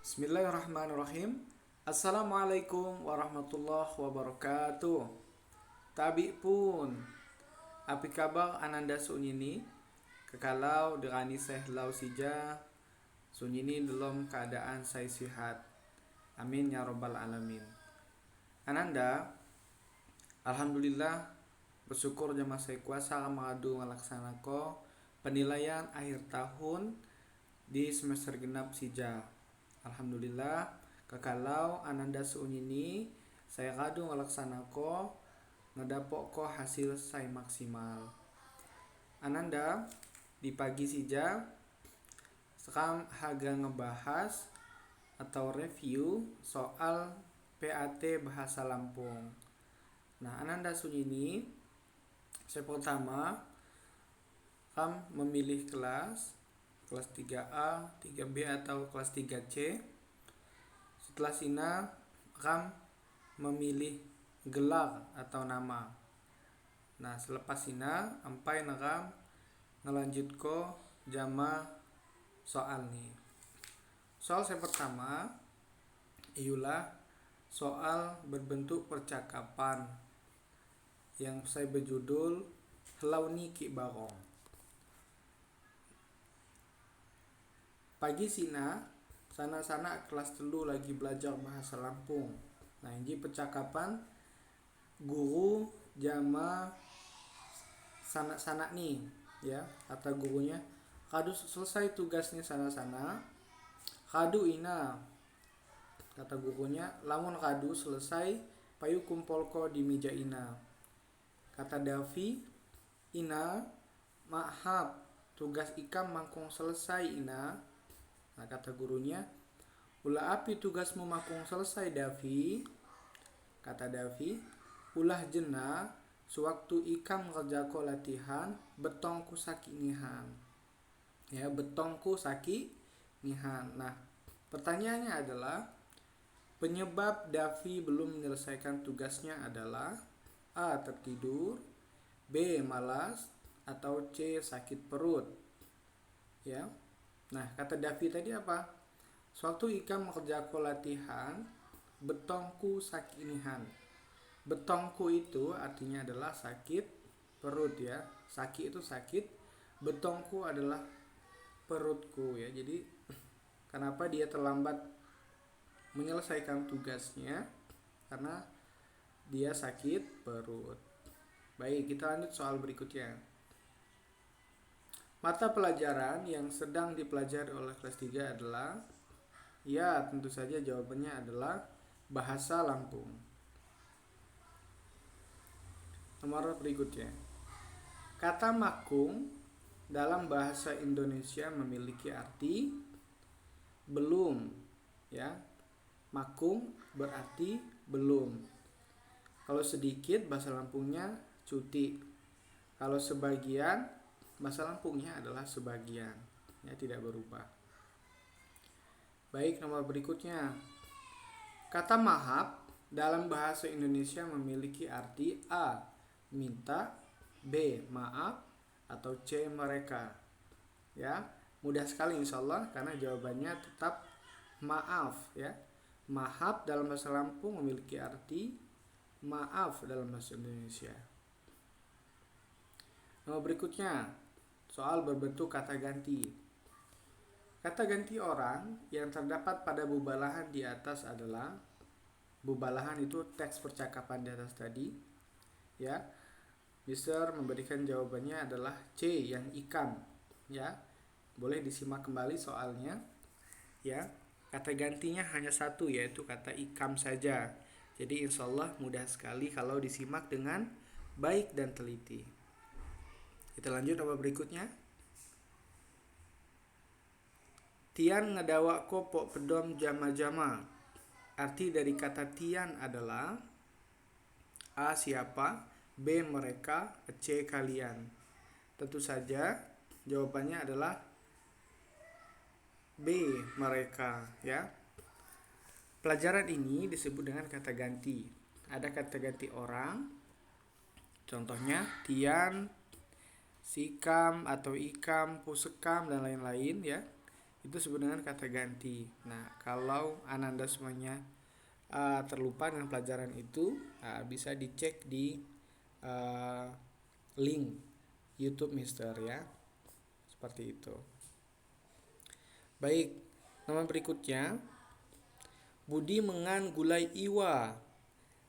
Bismillahirrahmanirrahim. Assalamualaikum warahmatullahi wabarakatuh. Tabi pun, api kabar ananda sunyini? Kekalau derani sehlau sija, sunyini dalam keadaan saya sihat. Amin ya rabbal alamin. Ananda, alhamdulillah bersyukur jamaah saya kuasa mengadu melaksanakan penilaian akhir tahun di semester genap sija. Alhamdulillah kekalau ananda sunyini saya kadu melaksanakan ngedapok ko hasil saya maksimal. Ananda di pagi sija sekarang haga ngebahas atau review soal PAT Bahasa Lampung. Nah, ananda sunyini saya pertama memilih kelas 3A, 3B atau kelas 3C. Setelah sina ram memilih gelar atau nama. Nah, selepas sina ampai ram ngelanjut ko jama soal nih. Soal saya pertama ialah soal berbentuk percakapan yang saya berjudul Helau ni Ki Barong. Pagi sina sana-sana kelas telu lagi belajar bahasa Lampung. Nah, ini percakapan guru jama sana-sana nih ya, kata gurunya kadu selesai tugasnya sana-sana kadu ina, kata gurunya lamun kadu selesai payu kumpul ko di meja ina. Kata Davi, ina maaf tugas ikam mangkung selesai ina. Nah, kata gurunya, ulah api tugasmu makung selesai Davi? Kata Davi, ulah jena sewaktu ikam ngerjako latihan betongku sakit nihan. Ya, betongku sakit nihan. Nah, pertanyaannya adalah penyebab Davi belum menyelesaikan tugasnya adalah A. Tertidur, B. Malas, atau C. Sakit perut. Ya. Nah, kata Davi tadi apa? Sewaktu ikam mengerjakan latihan, betongku sakit nihan. Betongku itu artinya adalah sakit perut ya. Sakit itu sakit, betongku adalah perutku ya. Jadi kenapa dia terlambat menyelesaikan tugasnya? Karena dia sakit perut. Baik, kita lanjut soal berikutnya. Mata pelajaran yang sedang dipelajari oleh kelas 3 adalah, ya tentu saja jawabannya adalah Bahasa Lampung. Nomor berikutnya. Kata makung dalam bahasa Indonesia memiliki arti belum, ya. Makung berarti belum. Kalau sedikit bahasa Lampungnya cuti. Kalau sebagian bahasa Lampungnya adalah sebagian, ya tidak berubah. Baik, nomor berikutnya. Kata mahap dalam bahasa Indonesia memiliki arti A. Minta, B. Maaf, atau C. Mereka. Ya, mudah sekali insyaallah karena jawabannya tetap maaf ya. Mahap dalam bahasa Lampung memiliki arti maaf dalam bahasa Indonesia. Nomor berikutnya, soal berbentuk kata ganti. Kata ganti orang yang terdapat pada bubalahan di atas adalah, bubalahan itu teks percakapan di atas tadi ya. Mister memberikan jawabannya adalah C yang ikam ya. Boleh disimak kembali soalnya ya. Kata gantinya hanya satu, yaitu kata ikam saja. Jadi insyaallah mudah sekali kalau disimak dengan baik dan teliti. Kita lanjut nomor berikutnya. Tian ngedawa ko pok pedom jama-jama. Arti dari kata tian adalah A. Siapa, B. Mereka, C. Kalian. Tentu saja jawabannya adalah B. Mereka ya. Pelajaran ini disebut dengan kata ganti. Ada kata ganti orang. Contohnya tian, sikam atau ikam, pusekam dan lain-lain ya. itu disebut dengan kata ganti. Nah, kalau Ananda semuanya terlupa dengan pelajaran itu, bisa dicek di link YouTube Mister ya. Seperti itu. Baik, nama berikutnya Budi mengan gulai iwa.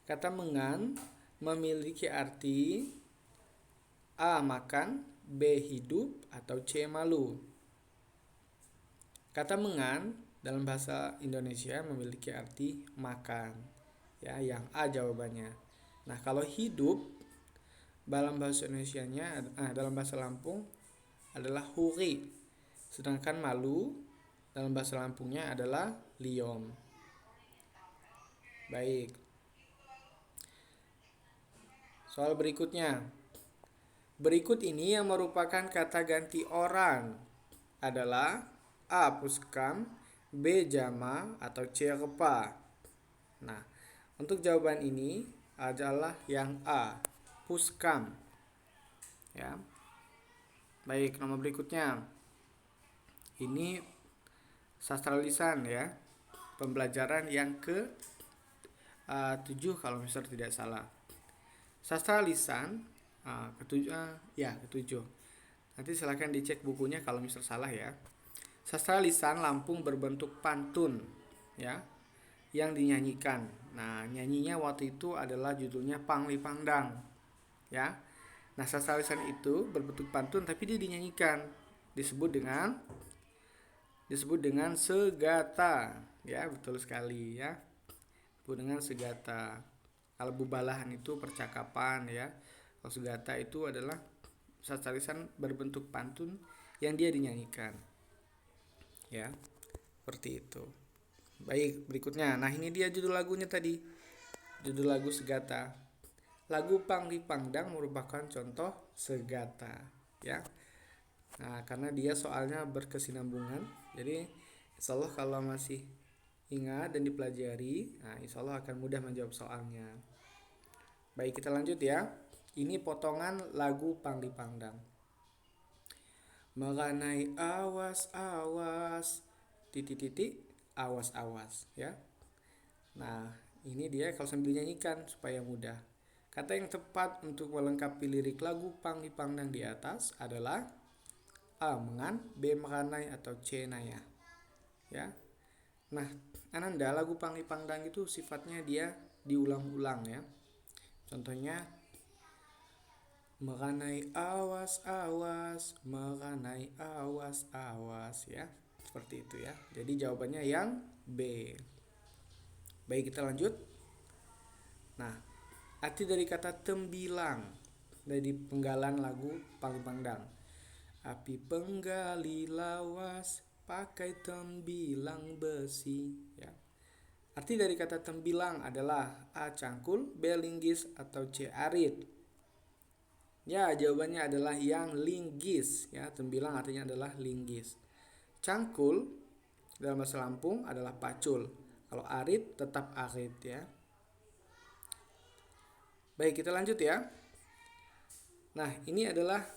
Kata mengan memiliki arti A. Makan, B. Hidup, atau C. Malu. Kata mengan dalam bahasa Indonesia memiliki arti makan. Ya, yang A jawabannya. Nah, kalau hidup dalam bahasa Indonesianya, dalam bahasa Lampung adalah huri. Sedangkan malu dalam bahasa Lampungnya adalah liom. Baik. Soal berikutnya. Berikut ini yang merupakan kata ganti orang adalah A. Puskam, B. Jama, atau C. Repa. Nah, untuk jawaban ini adalah yang A. Puskam. Ya. Baik, nomor berikutnya. Ini sastra lisan ya. Pembelajaran yang ke 7 kalau Mister tidak salah. Sastra lisan ketujuh. Nanti silahkan dicek bukunya kalau Mister salah ya. Sastra lisan Lampung berbentuk pantun ya, yang dinyanyikan. Nah, nyanyinya waktu itu adalah judulnya Pangli Pangdang ya. Nah, sastra lisan itu berbentuk pantun tapi dia dinyanyikan. Disebut dengan segata ya, betul sekali ya. Disebut dengan segata. Kalau bubalahan itu percakapan ya. Kalau segata itu adalah sastra lisan berbentuk pantun yang dia dinyanyikan. Ya, seperti itu. Baik, berikutnya. Nah, ini dia judul lagunya tadi. Judul lagu Segata. Lagu Pangli Pangdang merupakan contoh segata, ya. Nah, karena dia soalnya berkesinambungan, jadi insya Allah kalau masih ingat dan dipelajari, nah insya Allah akan mudah menjawab soalnya. Baik, kita lanjut ya. Ini potongan lagu Pangli Pangdang. Meranai awas-awas titik-titik awas-awas ya. Nah, ini dia kalau sambil nyanyikan supaya mudah. Kata yang tepat untuk melengkapi lirik lagu Pangli Pangdang di atas adalah A. Mengan, B. Meranai, atau C. Naya. Ya. Nah, Ananda, lagu Pangli Pangdang itu sifatnya dia diulang-ulang ya. Contohnya meranai awas-awas, meranai awas-awas ya. Seperti itu ya. Jadi jawabannya yang B. Baik, kita lanjut. Nah, arti dari kata tembilang dari penggalan lagu Pangli Pangdang. Api penggali lawas pakai tembilang besi ya. Arti dari kata tembilang adalah A. Cangkul, B. Linggis, atau C. Arit. Ya, jawabannya adalah yang linggis ya. Tembilang artinya adalah linggis. Cangkul dalam bahasa Lampung adalah pacul. Kalau arit tetap arit ya. Baik, kita lanjut ya. Nah, ini adalah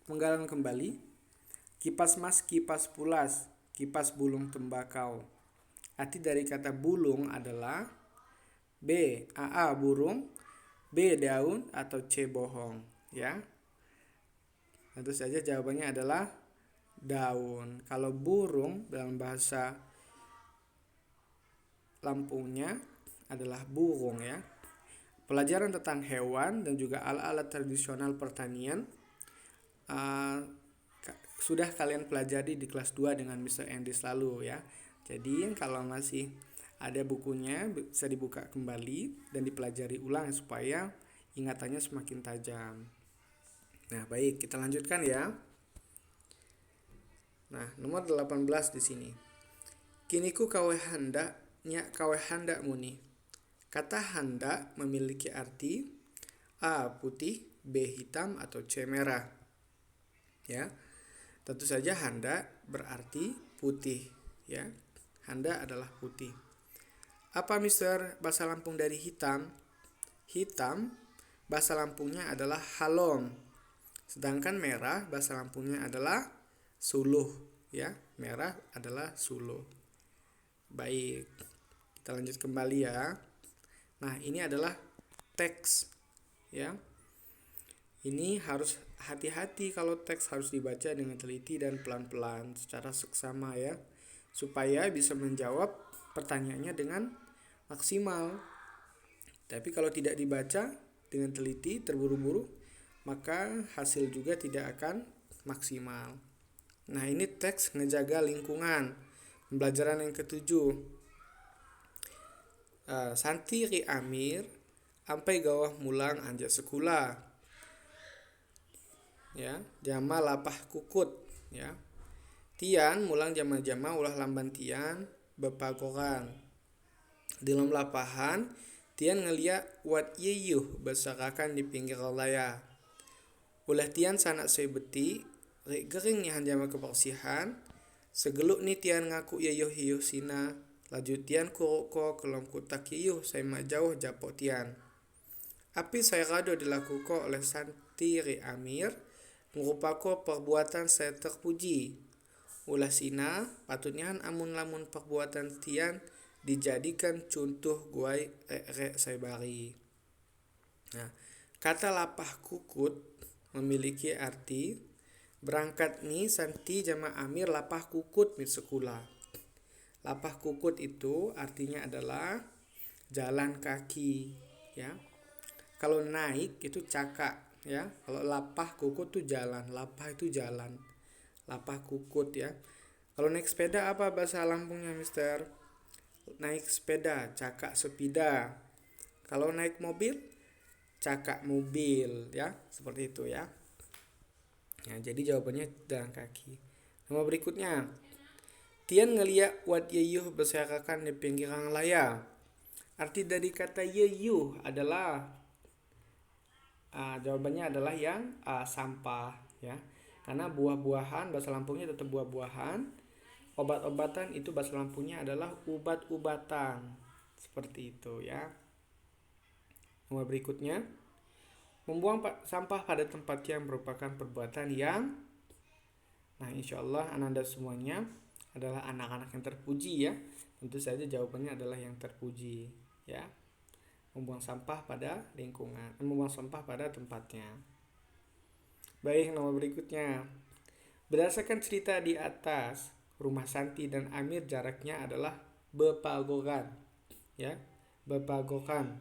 penggalan kembali. Kipas mas, kipas pulas, kipas bulung tembakau. Arti dari kata bulung adalah B. A burung, B. daun, atau C. bohong ya. Tentu saja jawabannya adalah daun. Kalau burung dalam bahasa Lampungnya adalah burung ya. Pelajaran tentang hewan dan juga alat-alat tradisional pertanian sudah kalian pelajari di kelas 2 dengan Mr. Andy lalu ya. Jadi kalau masih ada bukunya bisa dibuka kembali dan dipelajari ulang supaya ingatannya semakin tajam. Nah, baik, kita lanjutkan ya. Nah, nomor 18 di sini. Kini ku kawe handa nya kawe handa muni. Kata handa memiliki arti A. putih, B. hitam, atau C. merah. Ya. Tentu saja handa berarti putih ya. Handa adalah putih. Apa Mister bahasa Lampung dari hitam? Hitam bahasa Lampungnya adalah halom. Sedangkan merah bahasa Lampungnya adalah suluh ya. merah adalah sulo. Baik, kita lanjut kembali ya. Nah, ini adalah teks ya. Ini harus hati-hati kalau teks harus dibaca dengan teliti dan pelan-pelan secara seksama ya, supaya bisa menjawab pertanyaannya dengan maksimal. Tapi kalau tidak dibaca dengan teliti, terburu-buru, maka hasil juga tidak akan maksimal. Nah, ini teks ngejaga lingkungan. Pembelajaran yang ketujuh. Santi ri Amir ampai gawah mulang anjak sekolah. Ya, jama lapah kukut ya. Tian mulang jama-jama ulah lamban tian bepagoran. Di dalam lapahan tian ngeliat wat yeyuh berserakan di pinggir laya. Ulah tian sanak sebeti rek gering ni hanjama kebersihan. Segeluk ni tian ngaku yeyuh yeyuh sina. Laju tian kuruk kelom kutak yeyuh saya mak jauh japok tian. Api saya rado dilakukan oleh Santi ri Amir merupakan perbuatan saya terpuji. Ulah sina patutnya amun lamun perbuatan tian dijadikan contoh guai rek saya bari. Nah, kata lapah kukut memiliki arti berangkat ni Santi jama Amir lapah kukut di sekolah. Lapah kukut itu artinya adalah jalan kaki ya. Kalau naik itu cakak ya. Kalau lapah kukut itu jalan, lapah itu jalan. Lapah kukut ya. Kalau naik sepeda apa bahasa Lampungnya, Mister? Naik sepeda, cakak sepeda. Kalau naik mobil, cakak mobil ya, seperti itu ya. Nah, jadi jawabannya jalan kaki. Nomor berikutnya. Tian ngeliat wat yeyuh berserakan di pinggiran laya. Arti dari kata yeyuh adalah jawabannya adalah yang sampah ya. Karena buah-buahan bahasa Lampungnya tetap buah-buahan. Obat-obatan itu bahasa Lampungnya adalah ubat-ubatan. Seperti itu ya. Nomor berikutnya. Membuang sampah pada tempat yang merupakan perbuatan yang insya Allah Ananda semuanya adalah anak-anak yang terpuji ya. Tentu saja jawabannya adalah yang terpuji ya. Membuang sampah pada lingkungan, membuang sampah pada tempatnya. Baik, nomor berikutnya. Berdasarkan cerita di atas, rumah Santi dan Amir jaraknya adalah bepagokan ya. Bepagokan.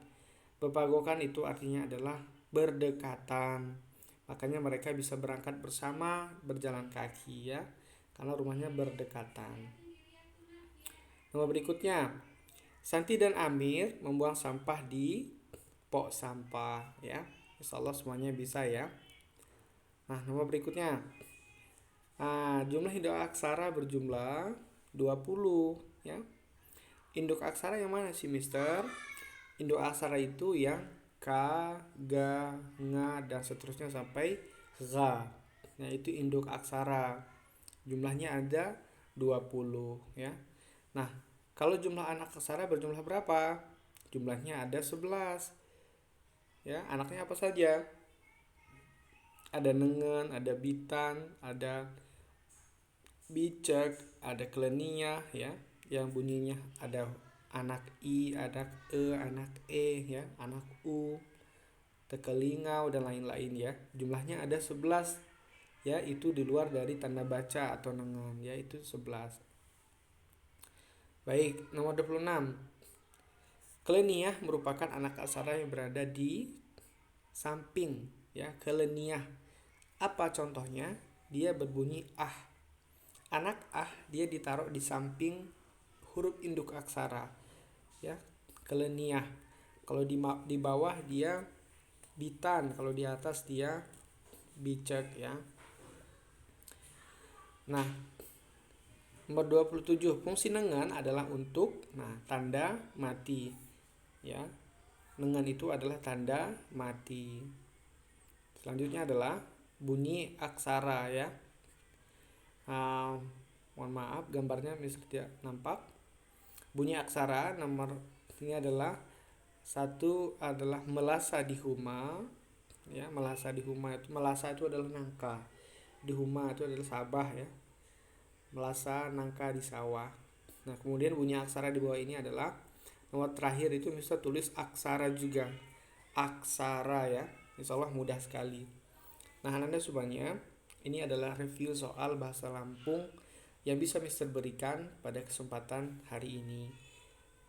Bepagokan itu artinya adalah berdekatan. Makanya mereka bisa berangkat bersama berjalan kaki ya, karena rumahnya berdekatan. Nomor berikutnya, Santi dan Amir membuang sampah di pok sampah ya. Insyaallah semuanya bisa ya. Nah, nomor berikutnya. Jumlah induk aksara berjumlah 20 ya. Induk aksara yang mana sih, Mister? Induk aksara itu yang ka, ga, nga dan seterusnya sampai ra. Nah, itu induk aksara. Jumlahnya ada 20 ya. Nah, kalau jumlah anak aksara berjumlah berapa? Jumlahnya ada 11. Ya, anaknya apa saja? Ada nengen, ada bitan, ada bicek, ada kelenia ya, yang bunyinya ada anak i, anak e, anak e ya, anak u, tekelingau dan lain-lain ya. Jumlahnya ada 11 ya, itu di luar dari tanda baca atau nengen ya, itu 11. Baik, nomor 26. Keleniah merupakan anak aksara yang berada di samping ya, keleniah. Apa contohnya? Dia berbunyi ah. Anak ah dia ditaruh di samping huruf induk aksara ya, keleniah. Kalau di bawah dia bitan, kalau di atas dia bicek ya. Nah, nomor 27, fungsi nengan adalah untuk tanda mati ya. Nengan itu adalah tanda mati. Selanjutnya adalah bunyi aksara ya. Mohon maaf gambarnya bisa tidak nampak. Bunyi aksara nomor ini adalah satu adalah melasa di huma ya. Melasa di huma itu, melasa itu adalah nangka, di huma itu adalah sabah ya. melasa nangka di sawah. Nah, kemudian bunyi aksara di bawah ini adalah nomor terakhir itu bisa tulis aksara juga. Aksara ya. Insya Allah mudah sekali. Nah, anak-anak semuanya, ini adalah review soal bahasa Lampung yang bisa Mister berikan pada kesempatan hari ini.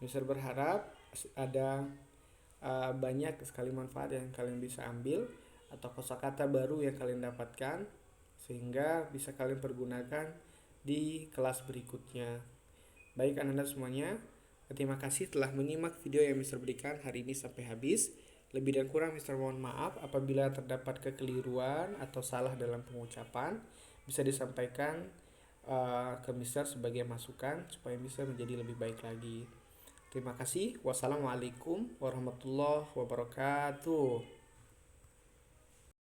Mister berharap ada banyak sekali manfaat yang kalian bisa ambil atau kosakata baru yang kalian dapatkan sehingga bisa kalian pergunakan di kelas berikutnya. Baik anak-anak semuanya, terima kasih telah menyimak video yang Mister berikan hari ini sampai habis. Lebih dan kurang Mister mohon maaf apabila terdapat kekeliruan atau salah dalam pengucapan. Bisa disampaikan ke Mister sebagai masukan supaya Mister menjadi lebih baik lagi. Terima kasih. Wassalamualaikum warahmatullahi wabarakatuh.